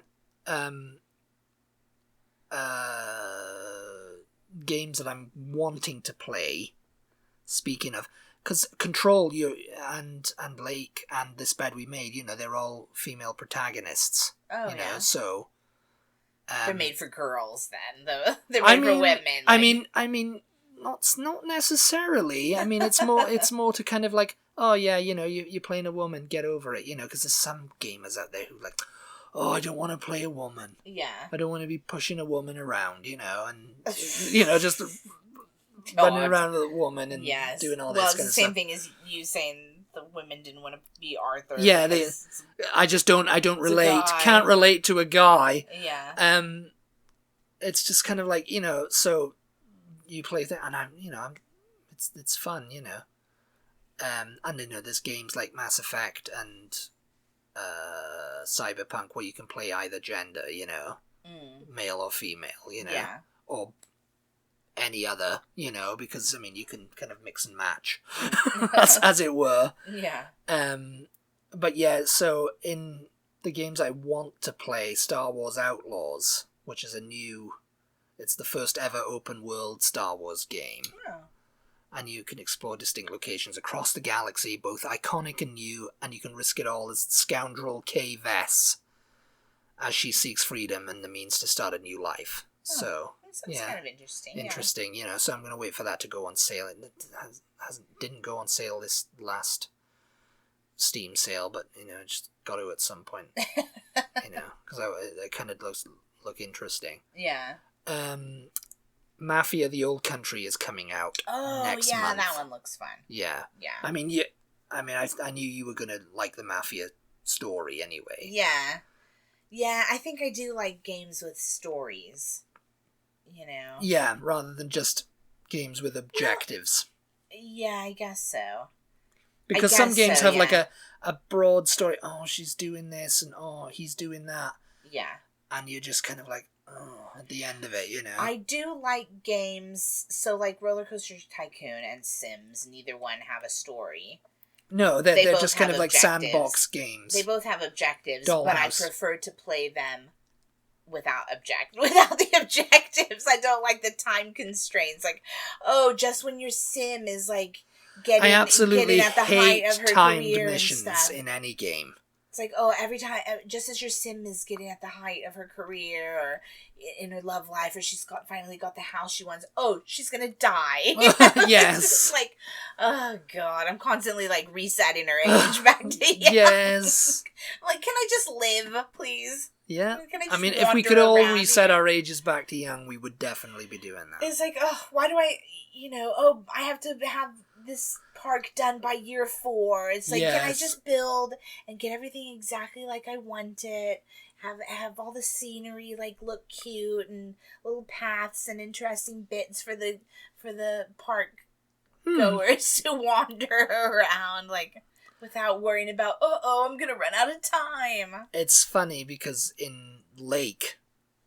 Games that I'm wanting to play. Speaking of, because Control, and Blake and This Bed We Made, they're all female protagonists. Oh yeah. So they're made for girls. Then they're made for women. Like... I mean, not necessarily. I mean, it's more to kind of like, oh yeah, you're playing a woman, get over it, because there's some gamers out there who like. Oh, I don't want to play a woman. Yeah. I don't want to be pushing a woman around, and, just running around with a woman and doing all this kind of stuff. Well, it's the same thing as you saying the women didn't want to be Arthur. Yeah, I don't relate. Can't relate to a guy. Yeah. It's just kind of like, so you play that and it's fun, and there's games like Mass Effect and Cyberpunk where you can play either gender, male or female, or any other, because I mean you can kind of mix and match, as it were. Yeah. But yeah, so in the games I want to play, Star Wars Outlaws, which is it's the first ever open world Star Wars game. Oh. And you can explore distinct locations across the galaxy, both iconic and new, and you can risk it all as scoundrel Kay Vess, as she seeks freedom and the means to start a new life. So, that's kind of interesting. Interesting, so I'm going to wait for that to go on sale. It didn't go on sale this last Steam sale, but, just got to at some point, because it kind of look interesting. Yeah. Mafia: The Old Country is coming out next month. That one looks fun. Yeah. Yeah. I knew you were gonna like the Mafia story anyway. Yeah. Yeah, I think I do like games with stories. You know? Yeah, rather than just games with objectives. Yeah, I guess so. Because some games have like yeah. a broad story. Oh, she's doing this, and oh, he's doing that. Yeah. And you're just kind of like, oh, at the end of it, you know? I do like games, so like Roller Coaster Tycoon and Sims, neither one have a story. No, They they're both just kind have of like objectives. sandbox games. They both have objectives, Dollhouse. but I prefer to play them without the objectives. I don't like the time constraints. Like, oh, just when your sim is like I absolutely getting at the height of her timed career missions and stuff. in any game. It's like, oh, every time, just as your sim is getting at the height of her career or in her love life, or finally got the house she wants, oh, she's gonna die. Yes. It's just like, oh god, I'm constantly like resetting her age back to young. Yes. Like, can I just live, please? Yeah. Can I mean, if we wander could all around reset here? our ages back to young, we would definitely be doing that. It's like, oh, why do I have to have this park done by year 4. It's like, can I Yes. just build and get everything exactly like I want it? Have all the scenery like look cute and little paths and interesting bits for the park goers to wander around, like, without worrying about, I'm gonna run out of time. It's funny because in Lake,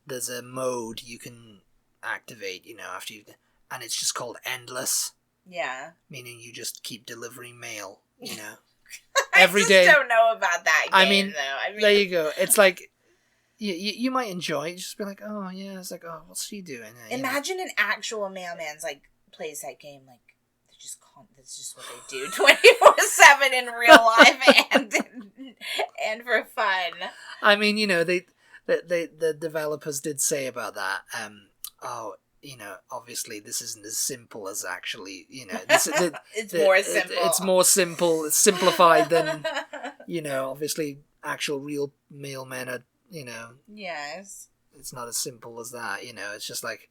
there's a mode you can activate, you know, after you, and it's just called Endless. Yeah. Meaning you just keep delivering mail, you know. Every day. I just don't know about that game, I mean, though. there you go. It's like, you might enjoy it. Just be like, oh, yeah. It's like, oh, what's she doing? Imagine an actual mailman's, like, plays that game, like, that's just what they do 24/7 in real life and for fun. I mean, you know, the developers did say about that, obviously this isn't as simple as actually, you know, it's more simple. It's more simple, it's simplified than, you know, obviously actual real mailmen are, you know. Yes. It's not as simple as that, you know. It's just like,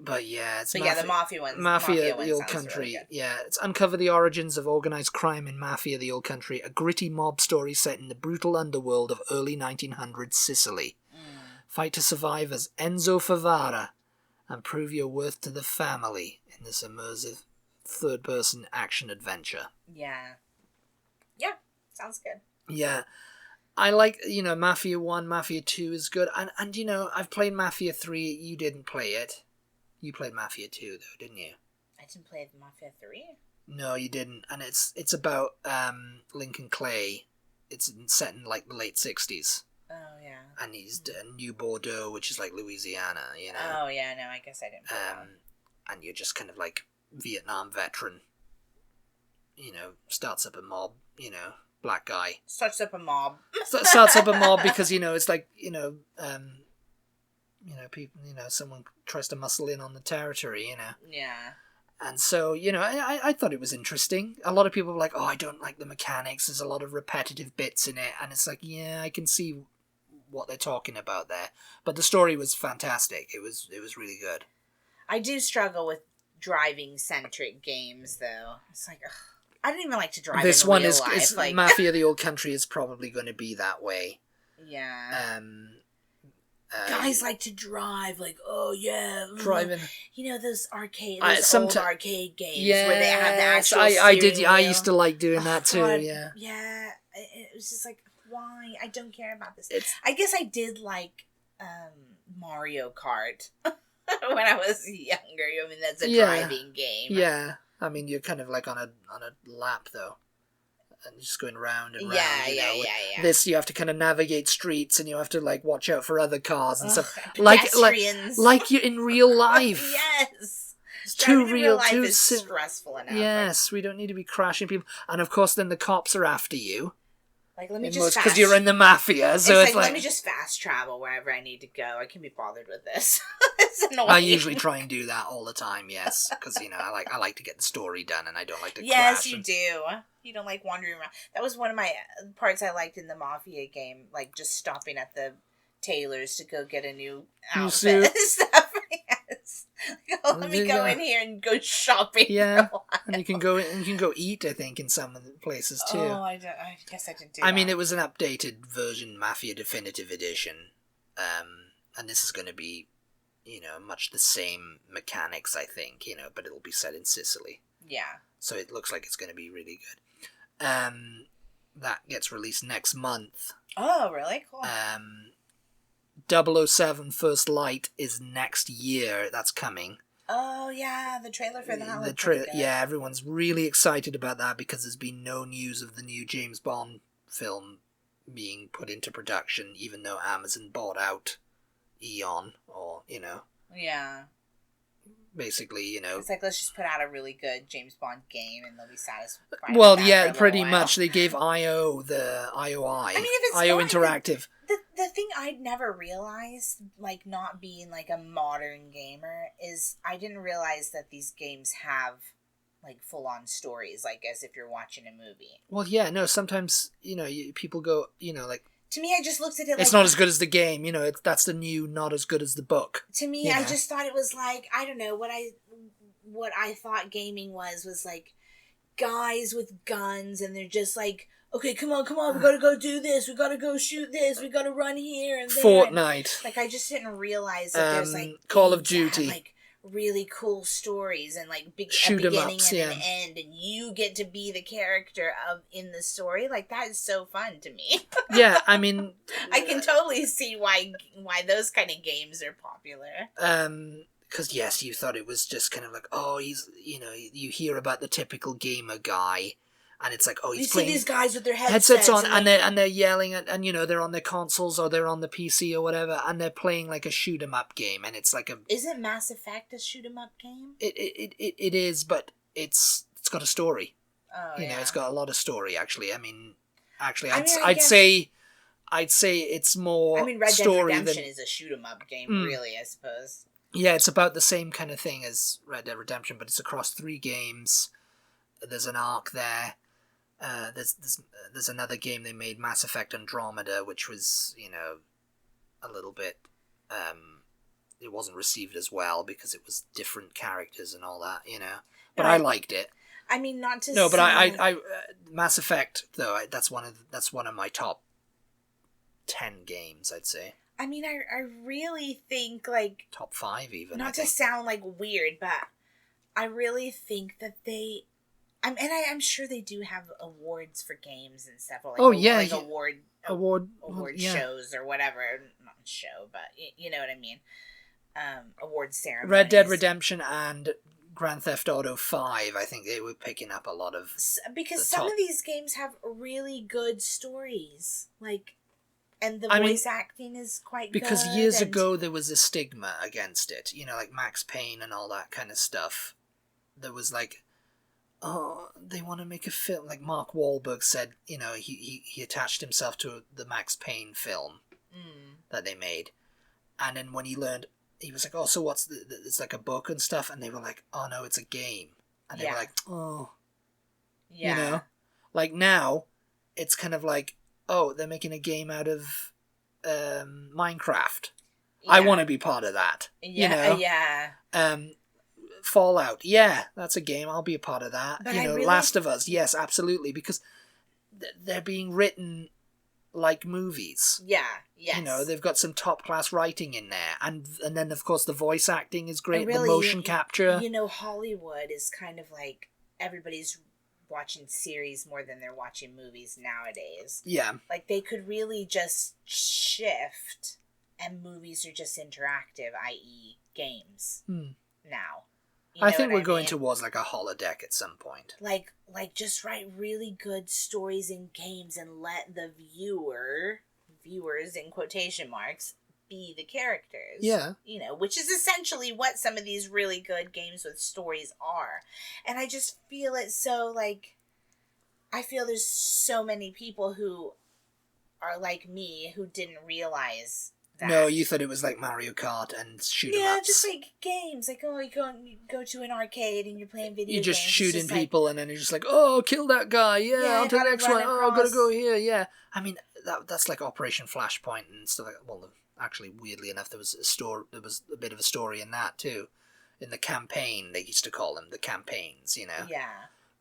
but yeah, it's the Mafia ones. Mafia, the Old Country. Really, yeah, it's uncover the origins of organized crime in Mafia, the Old Country, a gritty mob story set in the brutal underworld of early 1900s Sicily. Fight to survive as Enzo Favara and prove your worth to the family in this immersive third-person action adventure. Yeah. Yeah, sounds good. Yeah. I like, you know, Mafia 1, Mafia 2 is good. And you know, I've played Mafia 3. You didn't play it. You played Mafia 2, though, didn't you? I didn't play Mafia 3? No, you didn't. And it's about Lincoln Clay. It's set in, like, the late 60s. Oh, yeah. And he's New Bordeaux, which is like Louisiana, you know. Oh, yeah, no, I guess I didn't play that. And you're just kind of like Vietnam veteran, you know, starts up a mob, you know, black guy. Starts up a mob. Starts up a mob because, you know, it's like, you know, people, you know, someone tries to muscle in on the territory, you know. Yeah. And so, you know, I thought it was interesting. A lot of people were like, oh, I don't like the mechanics. There's a lot of repetitive bits in it. And it's like, yeah, I can see what they're talking about there. But the story was fantastic. It was really good. I do struggle with driving-centric games, though. It's like, ugh, I don't even like to drive this in one real is life. Like... Mafia the Old Country is probably going to be that way. Yeah. Guys like to drive, like, oh yeah, driving. You know those old arcade games where they have the actual I used to like doing that too. God, yeah. Yeah, it was just like, why? I don't care about this. I guess I did like Mario Kart when I was younger. I mean, that's a driving game. Yeah, I mean, you're kind of like on a lap though. And just going round and round. Yeah. This, you have to kind of navigate streets, and you have to like watch out for other cars and stuff. Like you're in real life. Yes. It's too real. Life is stressful enough. Yes, we don't need to be crashing people. And of course, then the cops are after you. Like, let me just because you're in the mafia, so it's like let me just fast travel wherever I need to go. I can be bothered with this. It's annoying. I usually try and do that all the time. Yes, because you know I like to get the story done, and I don't like to. Yes, you do. You don't like wandering around. That was one of my parts I liked in the Mafia game, like just stopping at the tailors to go get a new outfit and stuff. Yes. Let me go in here and go shopping. Yeah. and you can go eat. I think in some of the places too. Oh, I guess I didn't do I that. mean, it was an updated version, Mafia Definitive Edition, and this is going to be, much the same mechanics, I think, but it'll be set in Sicily. Yeah. So it looks like it's going to be really good. That gets released next month. Oh, really? Cool. 007 First Light is next year. That's coming. Oh, yeah, the trailer for that looked pretty good. Yeah, everyone's really excited about that because there's been no news of the new James Bond film being put into production, even though Amazon bought out Eon, or, Yeah. basically, It's like, let's just put out a really good James Bond game and they'll be satisfied. Well, with that yeah, for a pretty little while. much. They gave IO the IOI. I mean, if it's IO fine, Interactive. The thing I'd never realized, like, not being, like, a modern gamer, is I didn't realize that these games have, like, full-on stories, like, as if you're watching a movie. Well, yeah, no, sometimes, people go, like... To me, I just looked at it like... It's not as good as the game, that's the new not as good as the book. To me, I just thought it was, like, I don't know, what I thought gaming was, like, guys with guns, and they're just, like... Okay, come on, we gotta go do this, we gotta go shoot this, we gotta run here and there. Fortnite. Like, I just didn't realize that there's, like... Call of Duty. Have, like, really cool stories and, like, a Shoot 'em beginning ups, and yeah. an end, and you get to be the character in the story. Like, that is so fun to me. Yeah, I mean... I can totally see why those kind of games are popular. Because, yes, you thought it was just kind of like, oh, he's, you hear about the typical gamer guy, and it's like, oh, he's playing... You see these guys with their headsets on, and they're yelling, and they're on their consoles, or they're on the PC, or whatever, and they're playing, like, a shoot-'em-up game, and it's like a... Isn't Mass Effect a shoot-'em-up game? It is, but it's got a story. Oh, It's got a lot of story, actually. I mean, I'd say it's more Red Dead story Redemption than... is a shoot-'em-up game, really, I suppose. Yeah, it's about the same kind of thing as Red Dead Redemption, but it's across 3 games. There's an arc there. There's another game they made, Mass Effect Andromeda, which was, a little bit... it wasn't received as well because it was different characters and all that, But I liked it. I mean, not to No, but say... I Mass Effect, though, that's one of my top 10 games, I'd say. I mean, I really think, like... Top 5, even, Not to sound, like, weird, but I really think that they... I'm sure they do have awards for games and stuff. Or like, award shows or whatever. Not show, but you know what I mean. Award ceremonies. Red Dead Redemption and Grand Theft Auto 5, I think they were picking up a lot of... Because some of these games have really good stories. Like... And the voice acting is quite good. Because years ago there was a stigma against it. Like Max Payne and all that kind of stuff. There was like, oh, they want to make a film. Like Mark Wahlberg said, he attached himself to the Max Payne film that they made. And then when he learned, he was like, oh, so what's it's like a book and stuff. And they were like, oh no, it's a game. And they were like, oh. Yeah. Like now, it's kind of like, oh, they're making a game out of Minecraft. Yeah. I want to be part of that. Yeah, yeah. Fallout, yeah, that's a game. I'll be a part of that. But Last of Us, yes, absolutely, because they're being written like movies. Yeah, yes. They've got some top-class writing in there. And then, of course, the voice acting is great, really, the motion capture. Hollywood is kind of like everybody's watching series more than they're watching movies nowadays. Yeah. Like, they could really just shift, and movies are just interactive, i.e. games, now. I think we're going towards, like, a holodeck at some point. Like, just write really good stories in games and let the viewers, in quotation marks, be the characters. Yeah. Which is essentially what some of these really good games with stories are. And I just feel it so, like... I feel there's so many people who are like me who didn't realize that. No, you thought it was like Mario Kart and shoot-em-ups. Yeah, just like games. Like, oh, you go to an arcade and you're playing video games. You're just shooting people and then you're just like, oh, kill that guy. Yeah, on to the next one. Oh, I've got to go here. Yeah. I mean, that's like Operation Flashpoint and stuff like that. Well, actually, weirdly enough, there was a bit of a story in that too. in the campaign, they used to call them, the campaigns, you know? Yeah.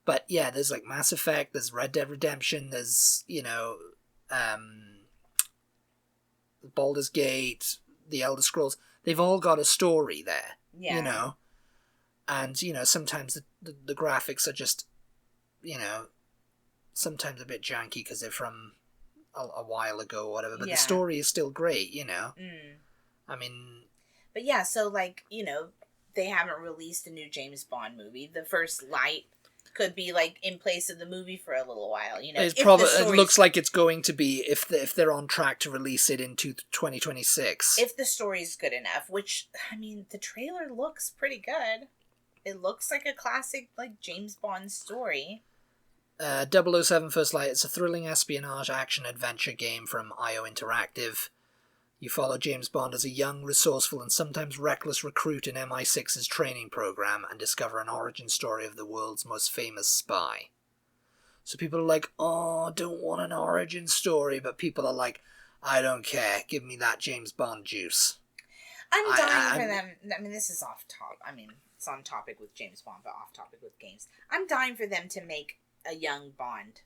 But yeah, there's like Mass Effect, there's Red Dead Redemption, there's, you know, Baldur's Gate, The Elder Scrolls. They've all got a story there, you know? And, you know, sometimes the graphics are just, you know, sometimes a bit janky because they're from a while ago or whatever, but the story is still great, you know? I mean... But yeah, so, like, you know, they haven't released a new James Bond movie. The First Light could be, like, in place of the movie for a little while, you know? It looks like it's going to be, if they're on track to release it into 2026. If the story's good enough, which, I mean, the trailer looks pretty good. It looks like a classic, like, James Bond story. 007 First Light, it's a thrilling espionage action-adventure game from IO Interactive. You follow James Bond as a young, resourceful, and sometimes reckless recruit in MI6's training program and discover an origin story of the world's most famous spy. So people are like, oh, don't want an origin story, but people are like, I don't care, give me that James Bond juice. I'm dying for them. I mean, this is off top. I mean, it's on topic with James Bond, but off topic with games. I'm dying for them to make a young Bond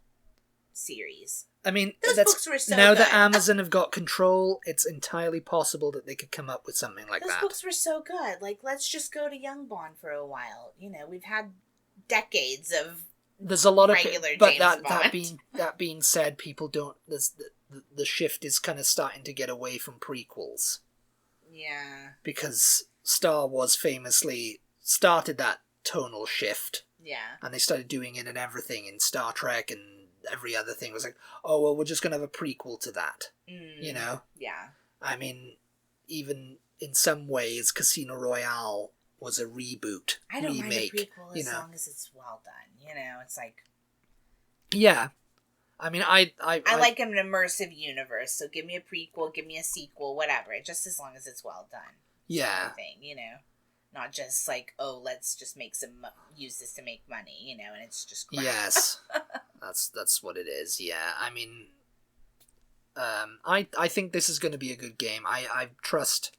series. I mean, those books were so now good. that Amazon have got control, it's entirely possible that they could come up with something like that. Those books were so good. Like, let's just go to young Bond for a while. You know, we've had decades of there's a lot of regular but James Bond. that being said, people don't. There's the shift is kind of starting to get away from prequels. Yeah. Because Star Wars famously started that tonal shift. Yeah. And they started doing it in everything in Star Trek and every other thing was like, oh, well, we're just going to have a prequel to that. You know? Yeah. I mean, even in some ways, Casino Royale was a reboot, I don't remake. Mind a prequel you know? As long as it's well done. You know, it's like... Yeah. I mean, I like an immersive universe, so give me a prequel, give me a sequel, whatever, just as long as it's well done. Yeah. Thing, you know? Not just like, oh, let's just use this to make money, you know, and it's just crap. Yes. That's what it is, yeah. I mean, I think this is going to be a good game. I trust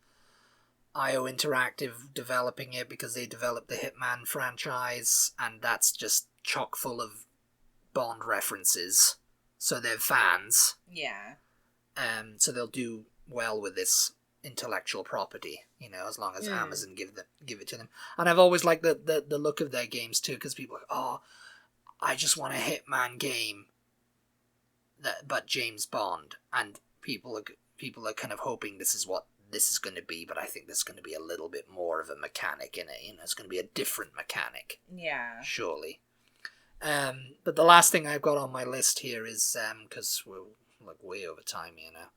IO Interactive developing it because they developed the Hitman franchise, and that's just chock full of Bond references. So they're fans. Yeah. So they'll do well with this intellectual property, you know, as long as Amazon give it to them. And I've always liked the look of their games too, because people are like, oh, I just want a Hitman game, but James Bond, and people are kind of hoping this is what this is going to be, but I think there's going to be a little bit more of a mechanic in it. You know, it's going to be a different mechanic. Yeah. Surely. But the last thing I've got on my list here is, because we're like way over time, you know,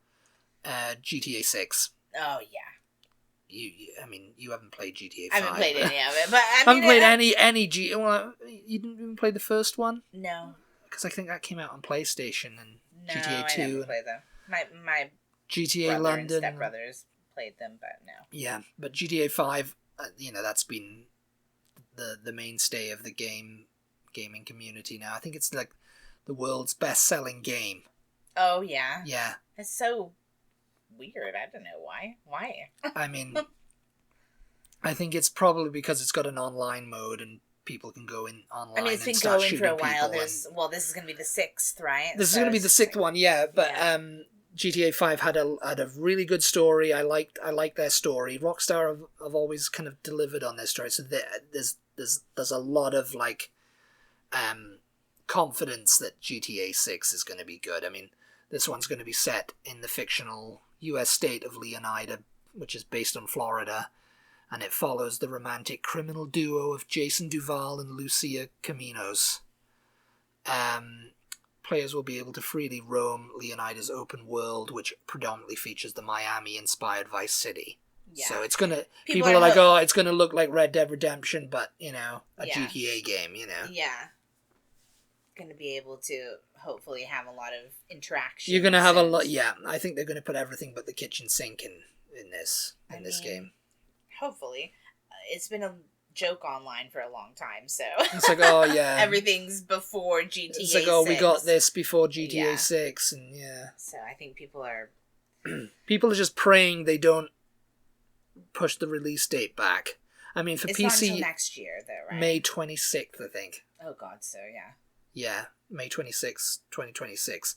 GTA 6. Oh, yeah. I mean, you haven't played GTA 5. I haven't played any of it, but I haven't played any well, you didn't even play the first one? No. Because I think that came out on PlayStation and no, GTA 2. I never played them. My GTA London. And stepbrothers played them, but no. Yeah, but GTA 5, you know, that's been the mainstay of the gaming community now. I think it's like the world's best-selling game. Oh, yeah? Yeah. It's so weird. I don't know why. Why? I mean, I think it's probably because it's got an online mode and people can go in online. I mean, it's been going for a while. This is going to be the 6th, right? This is going to be the 6th one, yeah. But GTA 5 had a really good story. I liked their story. Rockstar have always kind of delivered on their story. So there's a lot of like confidence that GTA 6 is going to be good. I mean, this one's going to be set in the fictional U.S. state of Leonida, which is based on Florida, and it follows the romantic criminal duo of Jason Duval and Lucia Caminos. Players will be able to freely roam Leonida's open world, which predominantly features the Miami-inspired Vice City. Yeah. So it's gonna. People are like, oh, it's gonna look like Red Dead Redemption, but you know, a GTA game. You know. Yeah. Going to be able to hopefully have a lot of interaction. You're going to have a lot. Yeah, I think they're going to put everything but the kitchen sink in this game. Hopefully, it's been a joke online for a long time. So it's like, oh yeah, everything's before GTA. It's like, oh, 6. we got this before GTA 6, and yeah. So I think people are just praying they don't push the release date back. I mean, for it's not PC, until next year, though, right? May 26th, I think. Oh, God, so, yeah. Yeah, May 26th, 2026.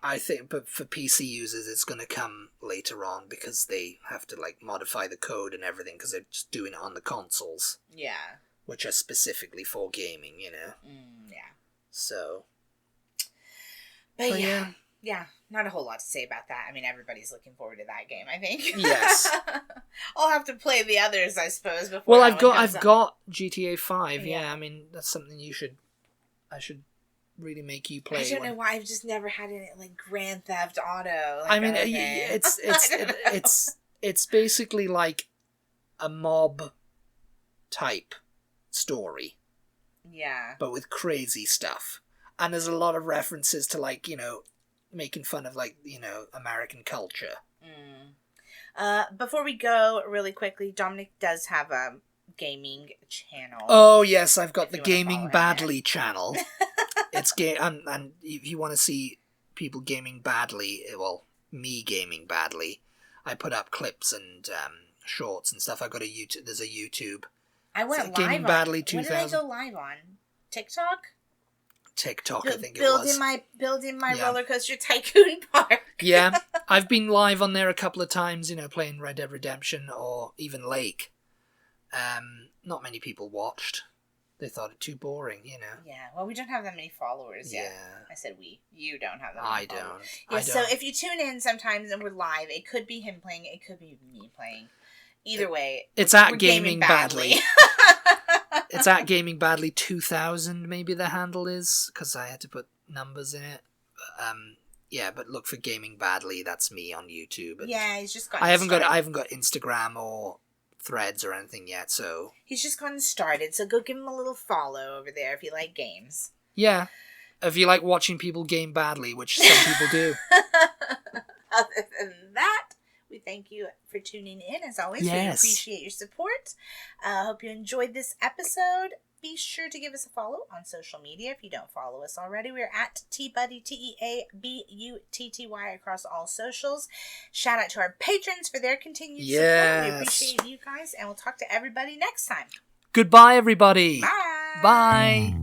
I think, but for PC users, it's going to come later on because they have to, like, modify the code and everything because they're just doing it on the consoles. Yeah. Which are specifically for gaming, you know? Yeah. So. But yeah. Yeah, not a whole lot to say about that. I mean, everybody's looking forward to that game, I think. Yes. I'll have to play the others, I suppose, before Well, I've got GTA 5, yeah. I mean, that's something I should really make you play. I don't know why I've just never had it like Grand Theft Auto. Like, I mean, it's basically like a mob type story. Yeah. But with crazy stuff. And there's a lot of references to, like, you know, making fun of, like, you know, American culture. Before we go, really quickly, Dominic does have a gaming channel. Oh, yes, I've got the Gaming Badly channel. It's and if you want to see people gaming badly, well, me gaming badly, I put up clips and shorts and stuff. I've got a YouTube. There's a YouTube. I went live Gaming on. Badly What did I go live on? TikTok, I think it was. Building my roller coaster tycoon park. Yeah, I've been live on there a couple of times. You know, playing Red Dead Redemption or even Lake. Not many people watched. They thought it too boring, you know. Yeah, well, we don't have that many followers yet. Yeah. I said we. You don't have that many followers. I don't. So if you tune in sometimes and we're live, it could be him playing, it could be me playing. Either way, it's at Gaming Badly. It's at Gaming Badly 2000, maybe the handle is, because I had to put numbers in it. Yeah, but look for Gaming Badly. That's me on YouTube. And yeah, he's just got. I haven't got Instagram or Threads or anything yet, so he's just gotten started. So go give him a little follow over there if you like games. Yeah, if you like watching people game badly, which some people do. Other than that, we thank you for tuning in. As always, we appreciate your support. Hope you enjoyed this episode. Be sure to give us a follow on social media if you don't follow us already. We're at TButty, TEABUTTY across all socials. Shout out to our patrons for their continued support. We appreciate you guys, and we'll talk to everybody next time. Goodbye, everybody. Bye. Bye.